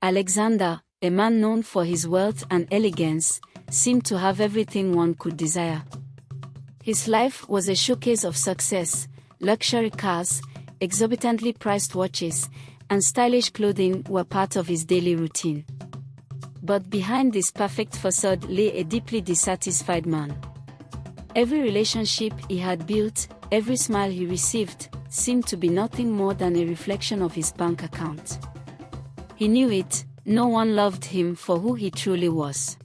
Alexander, a man known for his wealth and elegance, seemed to have everything one could desire. His life was a showcase of success. Luxury cars, exorbitantly priced watches, and stylish clothing were part of his daily routine. But behind this perfect facade lay a deeply dissatisfied man. Every relationship he had built, every smile he received, seemed to be nothing more than a reflection of his bank account. He knew it, no one loved him for who he truly was.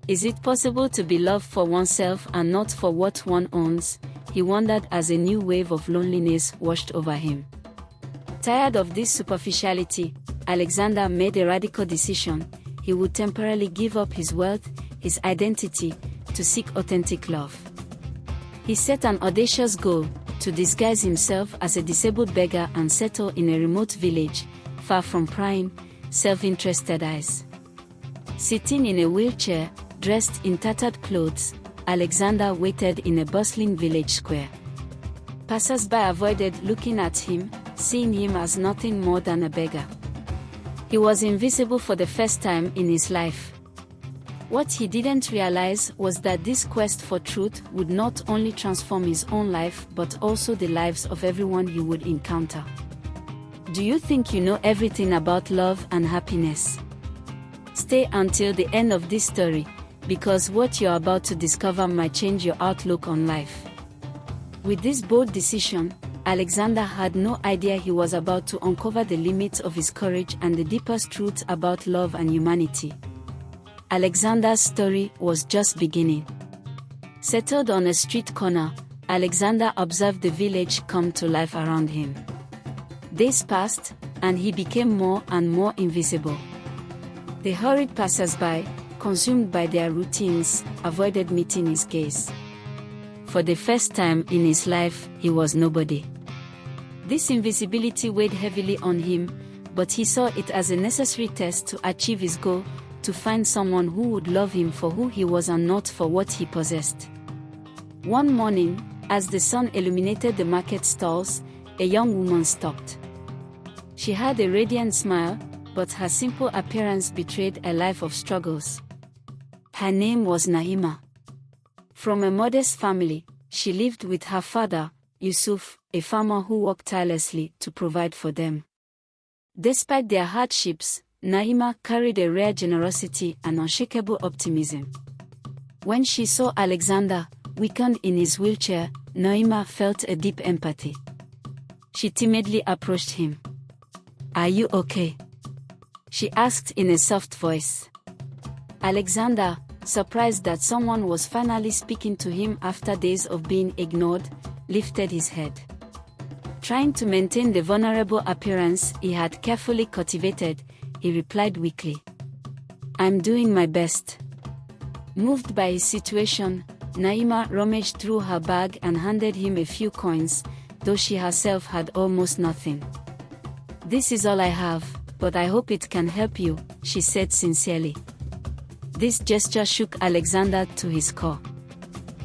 Is it possible to be loved for oneself and not for what one owns? He wondered as a new wave of loneliness washed over him. Tired of this superficiality, Alexander made a radical decision. He would temporarily give up his wealth, his identity, to seek authentic love. He set an audacious goal: to disguise himself as a disabled beggar and settle in a remote village, far from prying, self-interested eyes. Sitting in a wheelchair, dressed in tattered clothes, Alexander waited in a bustling village square. Passers-by avoided looking at him, seeing him as nothing more than a beggar. He was invisible for the first time in his life. What he didn't realize was that this quest for truth would not only transform his own life but also the lives of everyone he would encounter. Do you think you know everything about love and happiness? Stay until the end of this story, because what you're about to discover might change your outlook on life. With this bold decision, Alexander had no idea he was about to uncover the limits of his courage and the deepest truths about love and humanity. Alexander's story was just beginning. Settled on a street corner, Alexander observed the village come to life around him. Days passed, and he became more and more invisible. The hurried passers-by, consumed by their routines, avoided meeting his gaze. For the first time in his life, he was nobody. This invisibility weighed heavily on him, but he saw it as a necessary test to achieve his goal, to find someone who would love him for who he was and not for what he possessed. One morning, as the sun illuminated the market stalls, a young woman stopped. She had a radiant smile, but her simple appearance betrayed a life of struggles. Her name was Naima. From a modest family, she lived with her father, Yusuf, a farmer who worked tirelessly to provide for them. Despite their hardships, Naima carried a rare generosity and unshakable optimism. When she saw Alexander, weakened in his wheelchair, Naima felt a deep empathy. She timidly approached him. "Are you okay?" she asked in a soft voice. Alexander, surprised that someone was finally speaking to him after days of being ignored, lifted his head. Trying to maintain the vulnerable appearance he had carefully cultivated, he replied weakly, "I'm doing my best." Moved by his situation, Naima rummaged through her bag and handed him a few coins, though she herself had almost nothing. "This is all I have, but I hope it can help you," she said sincerely. This gesture shook Alexander to his core.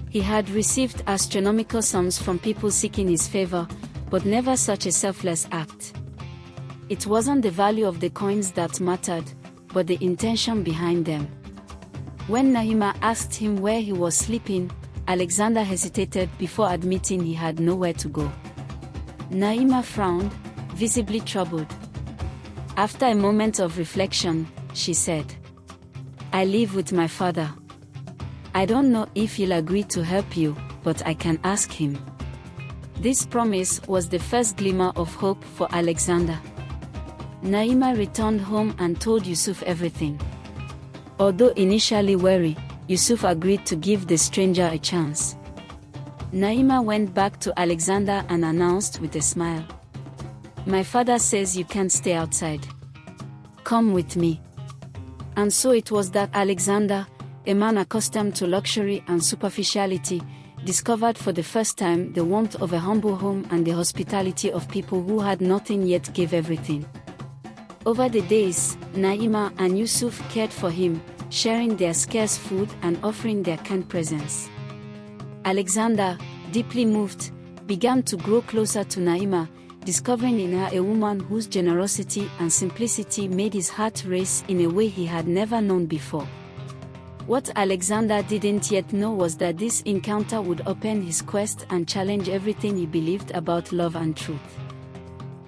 He had received astronomical sums from people seeking his favor, but never such a selfless act. It wasn't the value of the coins that mattered, but the intention behind them. When Naima asked him where he was sleeping, Alexander hesitated before admitting he had nowhere to go. Naima frowned, visibly troubled. After a moment of reflection, she said, "I live with my father. I don't know if he'll agree to help you, but I can ask him." This promise was the first glimmer of hope for Alexander. Naima returned home and told Yusuf everything. Although initially wary, Yusuf agreed to give the stranger a chance. Naima went back to Alexander and announced with a smile, "My father says you can't stay outside. Come with me." And so it was that Alexander, a man accustomed to luxury and superficiality, discovered for the first time the warmth of a humble home and the hospitality of people who had nothing yet gave everything. Over the days, Naima and Yusuf cared for him, sharing their scarce food and offering their kind presence. Alexander, deeply moved, began to grow closer to Naima, discovering in her a woman whose generosity and simplicity made his heart race in a way he had never known before. What Alexander didn't yet know was that this encounter would open his quest and challenge everything he believed about love and truth.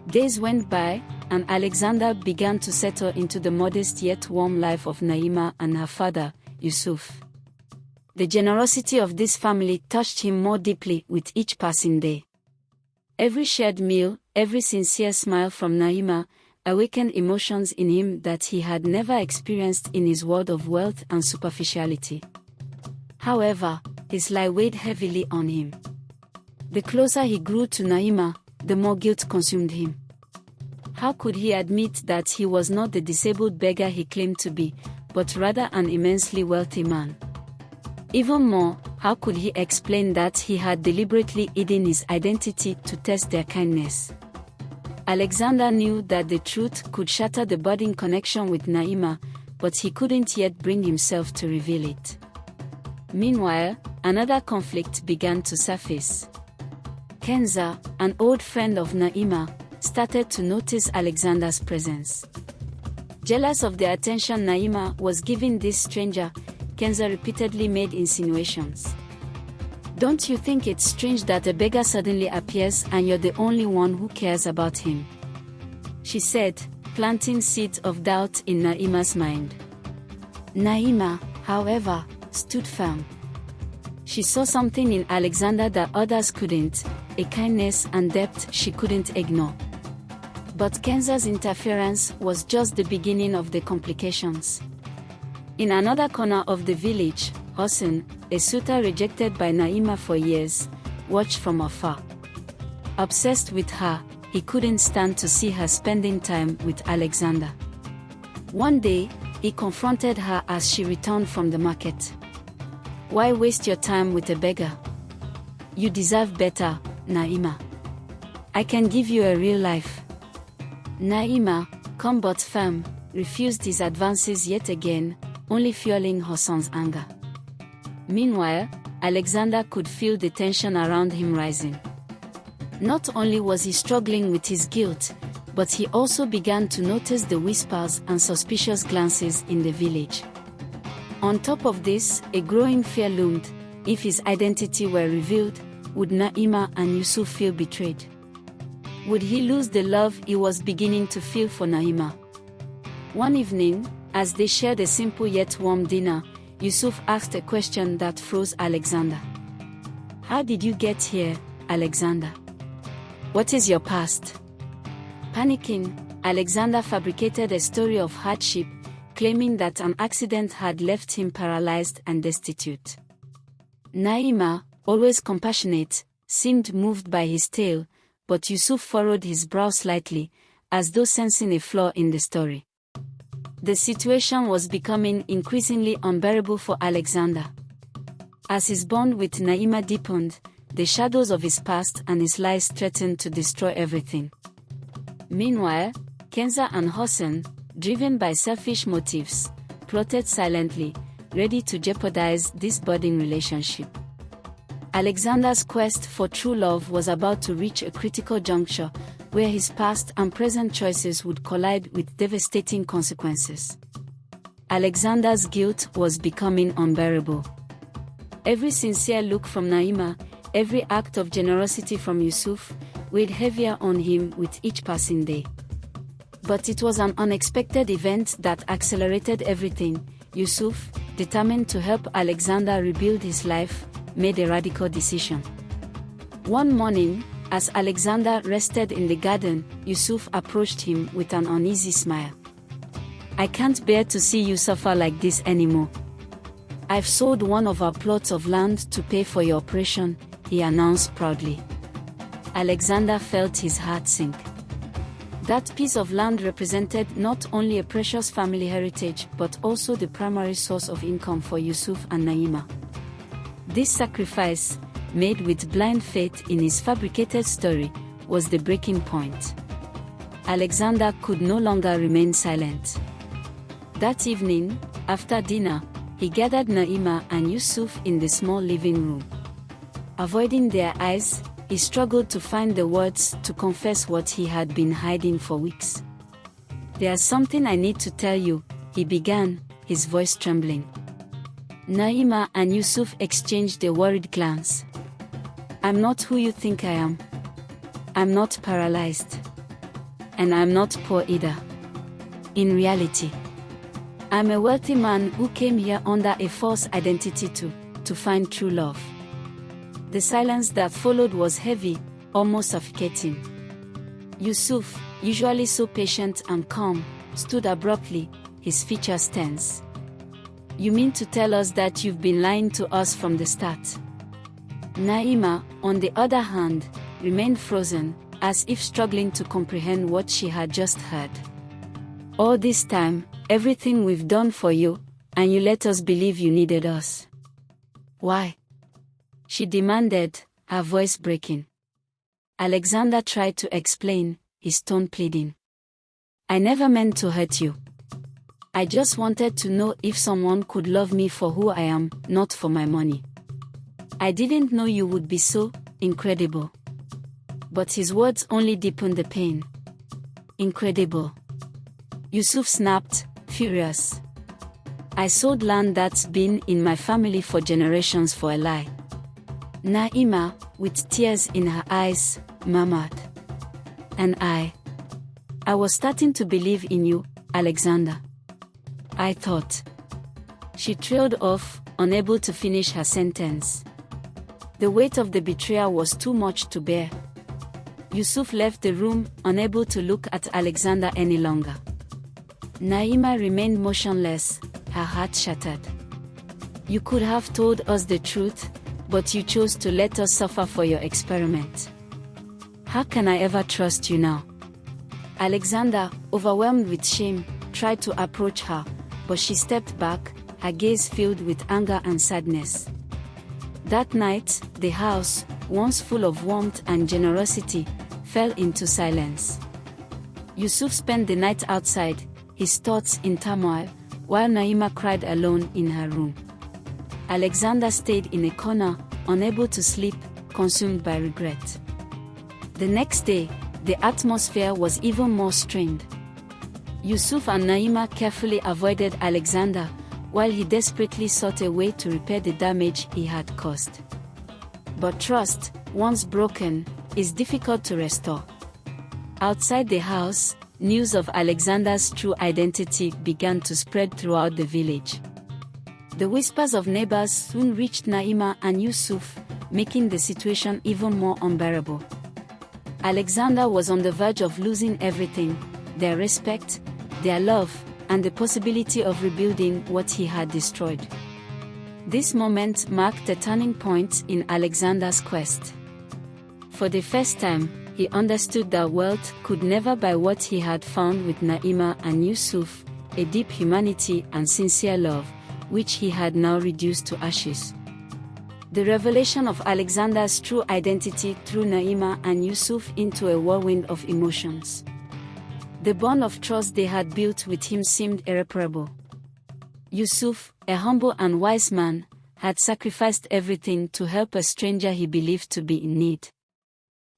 Days went by, and Alexander began to settle into the modest yet warm life of Naima and her father, Yusuf. The generosity of this family touched him more deeply with each passing day. Every shared meal, every sincere smile from Naima, awakened emotions in him that he had never experienced in his world of wealth and superficiality. However, his lie weighed heavily on him. The closer he grew to Naima, the more guilt consumed him. How could he admit that he was not the disabled beggar he claimed to be, but rather an immensely wealthy man? Even more, how could he explain that he had deliberately hidden his identity to test their kindness? Alexander knew that the truth could shatter the budding connection with Naima, but he couldn't yet bring himself to reveal it. Meanwhile, another conflict began to surface. Kenza, an old friend of Naima, started to notice Alexander's presence. Jealous of the attention Naima was giving this stranger, Kenza repeatedly made insinuations. "Don't you think it's strange that a beggar suddenly appears and you're the only one who cares about him?" she said, planting seeds of doubt in Naima's mind. Naima, however, stood firm. She saw something in Alexander that others couldn't, a kindness and depth she couldn't ignore. But Kenza's interference was just the beginning of the complications. In another corner of the village, Hossein, a suitor rejected by Naima for years, watched from afar. Obsessed with her, he couldn't stand to see her spending time with Alexander. One day, he confronted her as she returned from the market. "Why waste your time with a beggar? You deserve better, Naima. I can give you a real life." Naima, calm but firm, refused his advances yet again, only fueling Hossein's anger. Meanwhile, Alexander could feel the tension around him rising. Not only was he struggling with his guilt, but he also began to notice the whispers and suspicious glances in the village. On top of this, a growing fear loomed. If his identity were revealed, would Naima and Yusuf feel betrayed? Would he lose the love he was beginning to feel for Naima? One evening, as they shared a simple yet warm dinner, Yusuf asked a question that froze Alexander. "How did you get here, Alexander? What is your past?" Panicking, Alexander fabricated a story of hardship, claiming that an accident had left him paralyzed and destitute. Naima, always compassionate, seemed moved by his tale, but Yusuf furrowed his brow slightly, as though sensing a flaw in the story. The situation was becoming increasingly unbearable for Alexander. As his bond with Naima deepened, the shadows of his past and his lies threatened to destroy everything. Meanwhile, Kenza and Hossein, driven by selfish motives, plotted silently, ready to jeopardize this budding relationship. Alexander's quest for true love was about to reach a critical juncture, where his past and present choices would collide with devastating consequences. Alexander's guilt was becoming unbearable. Every sincere look from Naima, every act of generosity from Yusuf, weighed heavier on him with each passing day. But it was an unexpected event that accelerated everything. Yusuf, determined to help Alexander rebuild his life, made a radical decision. One morning, as Alexander rested in the garden, Yusuf approached him with an uneasy smile. "I can't bear to see you suffer like this anymore. I've sold one of our plots of land to pay for your operation," he announced proudly. Alexander felt his heart sink. That piece of land represented not only a precious family heritage but also the primary source of income for Yusuf and Naima. This sacrifice, made with blind faith in his fabricated story, was the breaking point. Alexander could no longer remain silent. That evening, after dinner, he gathered Naima and Yusuf in the small living room. Avoiding their eyes, he struggled to find the words to confess what he had been hiding for weeks. "There's something I need to tell you," he began, his voice trembling. Naima and Yusuf exchanged a worried glance. "I'm not who you think I am. I'm not paralyzed. And I'm not poor either. In reality, I'm a wealthy man who came here under a false identity to find true love." The silence that followed was heavy, almost suffocating. Yusuf, usually so patient and calm, stood abruptly, his features tense. "You mean to tell us that you've been lying to us from the start?" Naima, on the other hand, remained frozen, as if struggling to comprehend what she had just heard. "All this time, everything we've done for you, and you let us believe you needed us. Why?" she demanded, her voice breaking. Alexander tried to explain, his tone pleading. "I never meant to hurt you. I just wanted to know if someone could love me for who I am, not for my money. I didn't know you would be so incredible." But his words only deepened the pain. "Incredible?" Yusuf snapped, furious. "I sold land that's been in my family for generations for a lie." Naima, with tears in her eyes, murmured. "And I was starting to believe in you, Alexander. I thought." She trailed off, unable to finish her sentence. The weight of the betrayal was too much to bear. Yusuf left the room, unable to look at Alexander any longer. Naima remained motionless, her heart shattered. "You could have told us the truth, but you chose to let us suffer for your experiment. How can I ever trust you now?" Alexander, overwhelmed with shame, tried to approach her, but she stepped back, her gaze filled with anger and sadness. That night, the house, once full of warmth and generosity, fell into silence. Yusuf spent the night outside, his thoughts in turmoil, while Naima cried alone in her room. Alexander stayed in a corner, unable to sleep, consumed by regret. The next day, the atmosphere was even more strained. Yusuf and Naima carefully avoided Alexander, while he desperately sought a way to repair the damage he had caused. But trust, once broken, is difficult to restore. Outside the house, news of Alexander's true identity began to spread throughout the village. The whispers of neighbors soon reached Naima and Yusuf, making the situation even more unbearable. Alexander was on the verge of losing everything: their respect, their love, and the possibility of rebuilding what he had destroyed. This moment marked a turning point in Alexander's quest. For the first time, he understood that wealth could never buy what he had found with Naima and Yusuf, a deep humanity and sincere love, which he had now reduced to ashes. The revelation of Alexander's true identity threw Naima and Yusuf into a whirlwind of emotions. The bond of trust they had built with him seemed irreparable. Yusuf, a humble and wise man, had sacrificed everything to help a stranger he believed to be in need.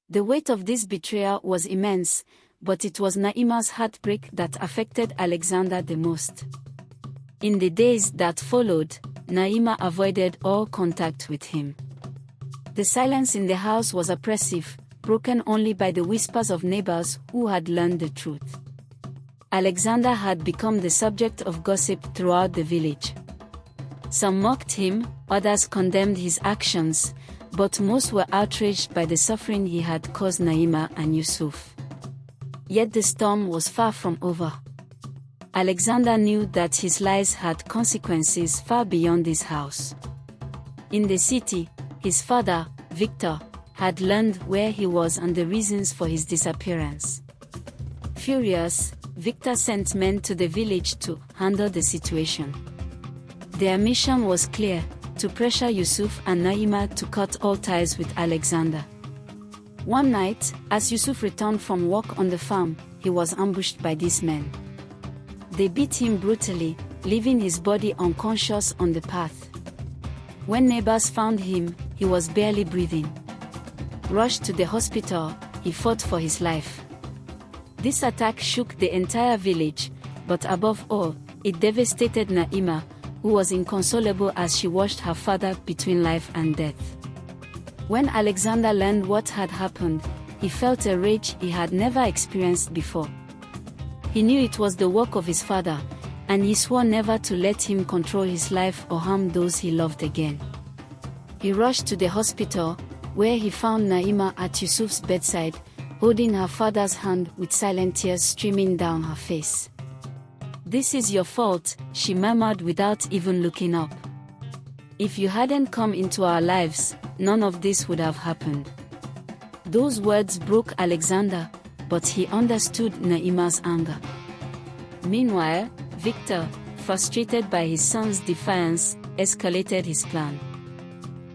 The weight of this betrayal was immense, but it was Naima's heartbreak that affected Alexander the most. In the days that followed, Naima avoided all contact with him. The silence in the house was oppressive, broken only by the whispers of neighbors who had learned the truth. Alexander had become the subject of gossip throughout the village. Some mocked him, others condemned his actions, but most were outraged by the suffering he had caused Naima and Yusuf. Yet the storm was far from over. Alexander knew that his lies had consequences far beyond his house. In the city, his father, Victor, had learned where he was and the reasons for his disappearance. Furious, Victor sent men to the village to handle the situation. Their mission was clear: to pressure Yusuf and Naima to cut all ties with Alexander. One night, as Yusuf returned from work on the farm, he was ambushed by these men. They beat him brutally, leaving his body unconscious on the path. When neighbors found him, he was barely breathing. rushed to the hospital. He fought for his life. This attack shook the entire village, but above all, it devastated Naima, who was inconsolable as she watched her father between life and death. When Alexander learned what had happened, he felt a rage he had never experienced before. He knew it was the work of his father, and he swore never to let him control his life or harm those he loved again. He rushed to the hospital, where he found Naima at Yusuf's bedside, holding her father's hand with silent tears streaming down her face. "This is your fault," she murmured without even looking up. "If you hadn't come into our lives, none of this would have happened." Those words broke Alexander, but he understood Naima's anger. Meanwhile, Victor, frustrated by his son's defiance, escalated his plan.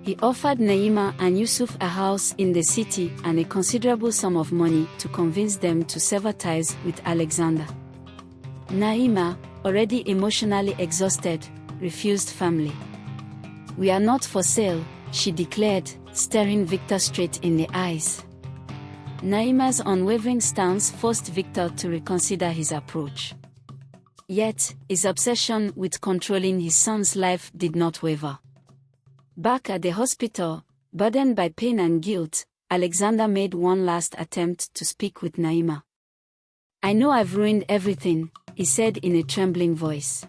He offered Naima and Yusuf a house in the city and a considerable sum of money to convince them to sever ties with Alexander. Naima, already emotionally exhausted, refused firmly. "We are not for sale," she declared, staring Victor straight in the eyes. Naima's unwavering stance forced Victor to reconsider his approach. Yet, his obsession with controlling his son's life did not waver. Back at the hospital, burdened by pain and guilt, Alexander made one last attempt to speak with Naima. "I know I've ruined everything," he said in a trembling voice.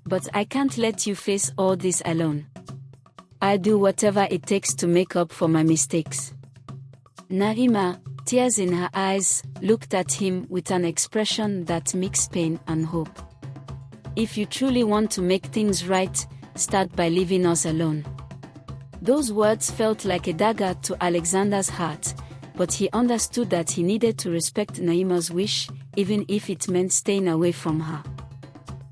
"But I can't let you face all this alone. I'll do whatever it takes to make up for my mistakes." Naima, tears in her eyes, looked at him with an expression that mixed pain and hope. "If you truly want to make things right, start by leaving us alone." Those words felt like a dagger to Alexander's heart, but he understood that he needed to respect Naima's wish, even if it meant staying away from her.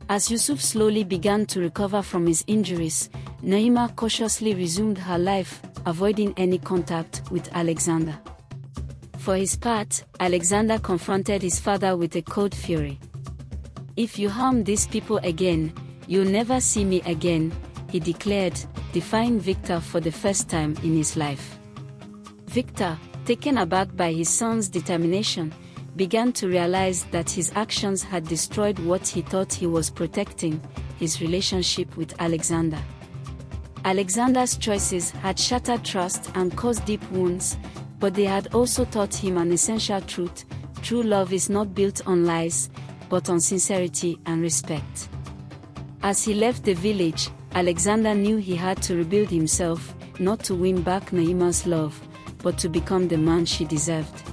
As Yusuf slowly began to recover from his injuries, Naima cautiously resumed her life, avoiding any contact with Alexander. For his part, Alexander confronted his father with a cold fury. "If you harm these people again, you'll never see me again," he declared, defying Victor for the first time in his life. Victor, taken aback by his son's determination, began to realize that his actions had destroyed what he thought he was protecting, his relationship with Alexander. Alexander's choices had shattered trust and caused deep wounds, but they had also taught him an essential truth: true love is not built on lies, but on sincerity and respect. As he left the village, Alexander knew he had to rebuild himself, not to win back Naima's love, but to become the man she deserved.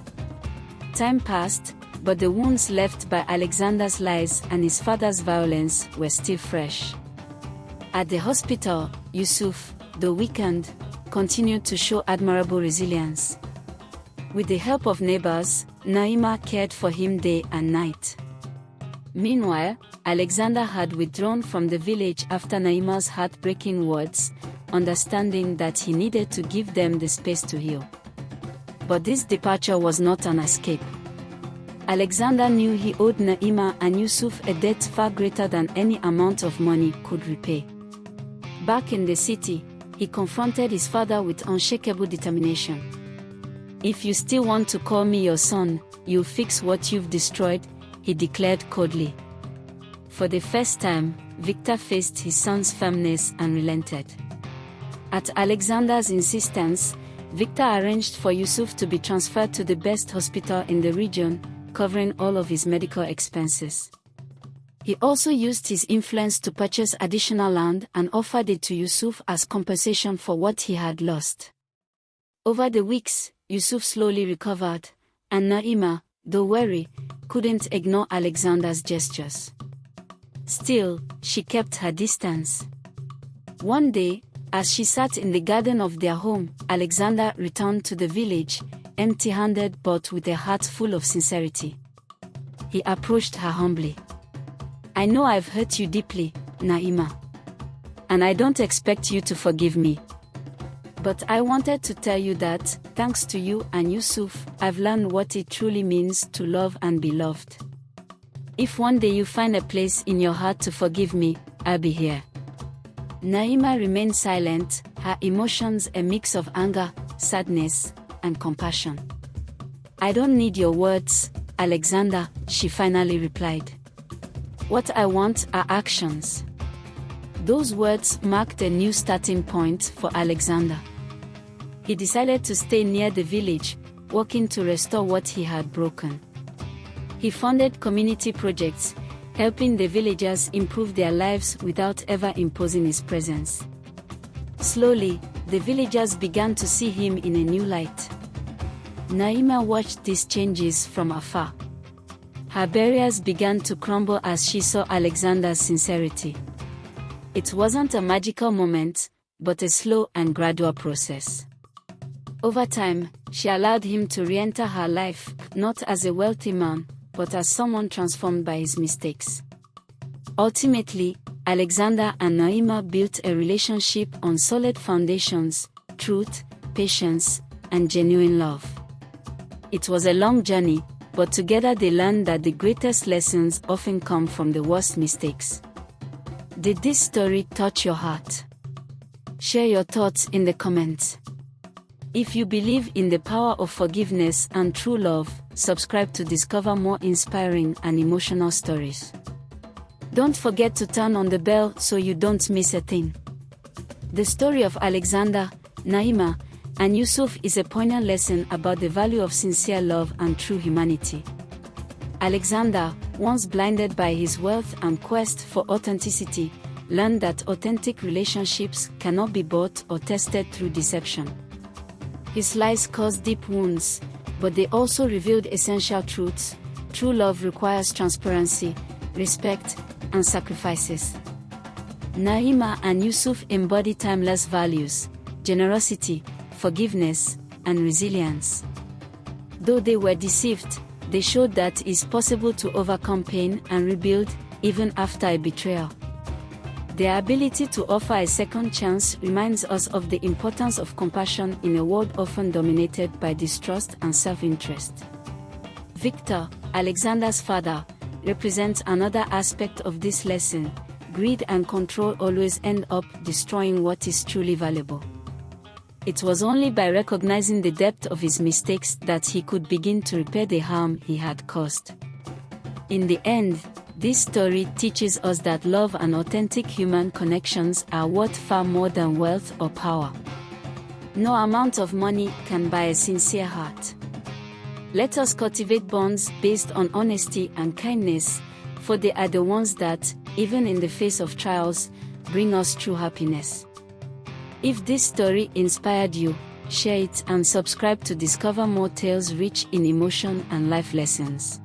Time passed, but the wounds left by Alexander's lies and his father's violence were still fresh. At the hospital, Yusuf, though weakened, continued to show admirable resilience. With the help of neighbors, Naima cared for him day and night. Meanwhile, Alexander had withdrawn from the village after Naima's heartbreaking words, understanding that he needed to give them the space to heal. But this departure was not an escape. Alexander knew he owed Naima and Yusuf a debt far greater than any amount of money could repay. Back in the city, he confronted his father with unshakable determination. "If you still want to call me your son, you'll fix what you've destroyed," he declared coldly. For the first time, Victor faced his son's firmness and relented. At Alexander's insistence, Victor arranged for Yusuf to be transferred to the best hospital in the region, covering all of his medical expenses. He also used his influence to purchase additional land and offered it to Yusuf as compensation for what he had lost. Over the weeks, Yusuf slowly recovered, and Naima, though wary, couldn't ignore Alexander's gestures. Still, she kept her distance. One day, as she sat in the garden of their home, Alexander returned to the village, empty-handed but with a heart full of sincerity. He approached her humbly. "I know I've hurt you deeply, Naima. And I don't expect you to forgive me. But I wanted to tell you that, thanks to you and Yusuf, I've learned what it truly means to love and be loved. If one day you find a place in your heart to forgive me, I'll be here." Naima remained silent, her emotions a mix of anger, sadness, and compassion. "I don't need your words, Alexander," she finally replied. "What I want are actions." Those words marked a new starting point for Alexander. He decided to stay near the village, working to restore what he had broken. He funded community projects, helping the villagers improve their lives without ever imposing his presence. Slowly, the villagers began to see him in a new light. Naima watched these changes from afar. Her barriers began to crumble as she saw Alexander's sincerity. It wasn't a magical moment, but a slow and gradual process. Over time, she allowed him to re-enter her life, not as a wealthy man, but as someone transformed by his mistakes. Ultimately, Alexander and Naima built a relationship on solid foundations: truth, patience, and genuine love. It was a long journey, but together they learned that the greatest lessons often come from the worst mistakes. Did this story touch your heart? Share your thoughts in the comments. If you believe in the power of forgiveness and true love, subscribe to discover more inspiring and emotional stories. Don't forget to turn on the bell so you don't miss a thing. The story of Alexander, Naima, and Yusuf is a poignant lesson about the value of sincere love and true humanity. Alexander, once blinded by his wealth and quest for authenticity, learned that authentic relationships cannot be bought or tested through deception. His lies caused deep wounds, but they also revealed essential truths. True love requires transparency, respect, and sacrifices. Naima and Yusuf embody timeless values: generosity, forgiveness, and resilience. Though they were deceived, they showed that it is possible to overcome pain and rebuild, even after a betrayal. Their ability to offer a second chance reminds us of the importance of compassion in a world often dominated by distrust and self-interest. Victor, Alexander's father, represents another aspect of this lesson. Greed and control always end up destroying what is truly valuable. It was only by recognizing the depth of his mistakes that he could begin to repair the harm he had caused. In the end, this story teaches us that love and authentic human connections are worth far more than wealth or power. No amount of money can buy a sincere heart. Let us cultivate bonds based on honesty and kindness, for they are the ones that, even in the face of trials, bring us true happiness. If this story inspired you, share it and subscribe to discover more tales rich in emotion and life lessons.